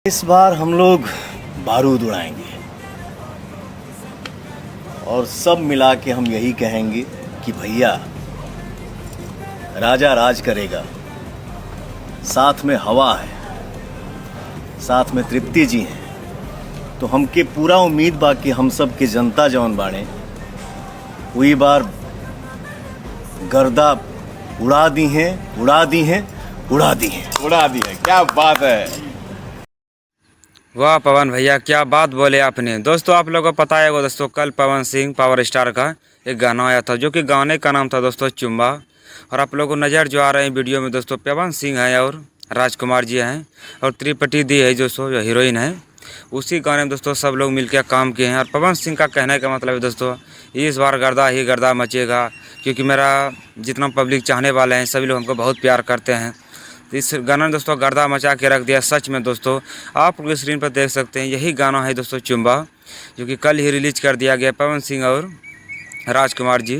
इस बार हम लोग बारूद उड़ाएंगे और सब मिला के हम यही कहेंगे कि भैया राजा राज करेगा। साथ में हवा है, साथ में तृप्ति जी हैं, तो हमके पूरा उम्मीद बा कि हम सब के जनता जौन बाड़े वही बार गर्दा उड़ा दी हैं, उड़ा दी हैं, उड़ा दी हैं, उड़ा दी है। क्या बात है, वाह पवन भैया, क्या बात बोले आपने। दोस्तों आप लोगों को पता है वो दोस्तों कल पवन सिंह पावर स्टार का एक गाना आया था, जो कि गाने का नाम था दोस्तों चुम्बा। और आप लोगों को नज़र जो आ रहे हैं वीडियो में दोस्तों पवन सिंह है और राजकुमार जी हैं और त्रिपटी दी है जो हीरोइन है। उसी गाने में दोस्तों सब लोग मिलकर काम किए हैं। और पवन सिंह का कहने का मतलब है दोस्तों इस बार गर्दा ही गर्दा मचेगा, क्योंकि मेरा जितना पब्लिक चाहने वाले हैं सभी लोग हमको बहुत प्यार करते हैं। इस गाना ने दोस्तों गर्दा मचा के रख दिया सच में। दोस्तों आप लोग स्क्रीन पर देख सकते हैं यही गाना है दोस्तों चुम्बा, जो कि कल ही रिलीज कर दिया गया पवन सिंह और राजकुमार जी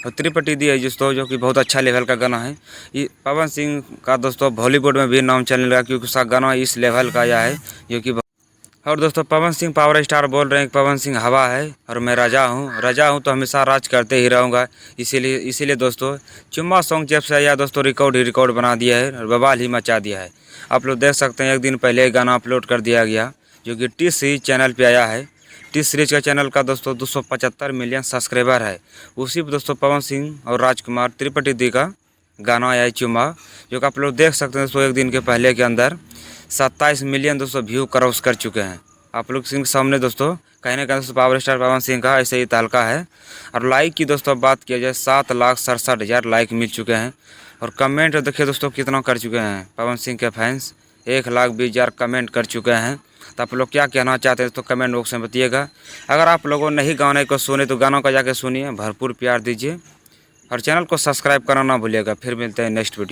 और त्रिपटी दी है दोस्तों, जो कि बहुत अच्छा लेवल का गाना है। ये पवन सिंह का दोस्तों बॉलीवुड में भी नाम चलने लगा, क्योंकि उसका गाना इस लेवल का आया है जो कि। और दोस्तों पवन सिंह पावर स्टार बोल रहे हैं कि पवन सिंह हवा है और मैं राजा हूँ तो हमेशा राज करते ही रहूँगा। इसीलिए दोस्तों चुम्मा सॉन्ग जब से आया दोस्तों रिकॉर्ड ही रिकॉर्ड बना दिया है और बवाल ही मचा दिया है। आप लोग देख सकते हैं एक दिन पहले गाना अपलोड कर दिया गया, जो कि टी सीरीज चैनल पे आया है। टी सीरीज का चैनल का दोस्तों 275 मिलियन सब्सक्राइबर है। उसी पर दोस्तों पवन सिंह और राजकुमार त्रिपटी दी का गाना आया है चुम्मा, जो कि आप लोग देख सकते हैं दोस्तों एक दिन के पहले के अंदर 27 मिलियन दोस्तों व्यू क्रॉस कर चुके हैं। आप लोग के सामने दोस्तों कहने का दोस्तों पावर स्टार पवन सिंह का ऐसे ही तहलका है। और लाइक की दोस्तों बात किया जाए 7,67,000 लाइक मिल चुके हैं। और कमेंट देखिए दोस्तों कितना कर चुके हैं पवन सिंह के फैंस, 1,20,000 कमेंट कर चुके हैं। तो आप लोग क्या कहना चाहते हैं तो कमेंट बॉक्स में बताइएगा। अगर आप लोगों ने नहीं गाने को सुने तो गानों का जाके सुनिए, भरपूर प्यार दीजिए और चैनल को सब्सक्राइब करना ना भूलिएगा। फिर मिलते हैं नेक्स्ट वीडियो।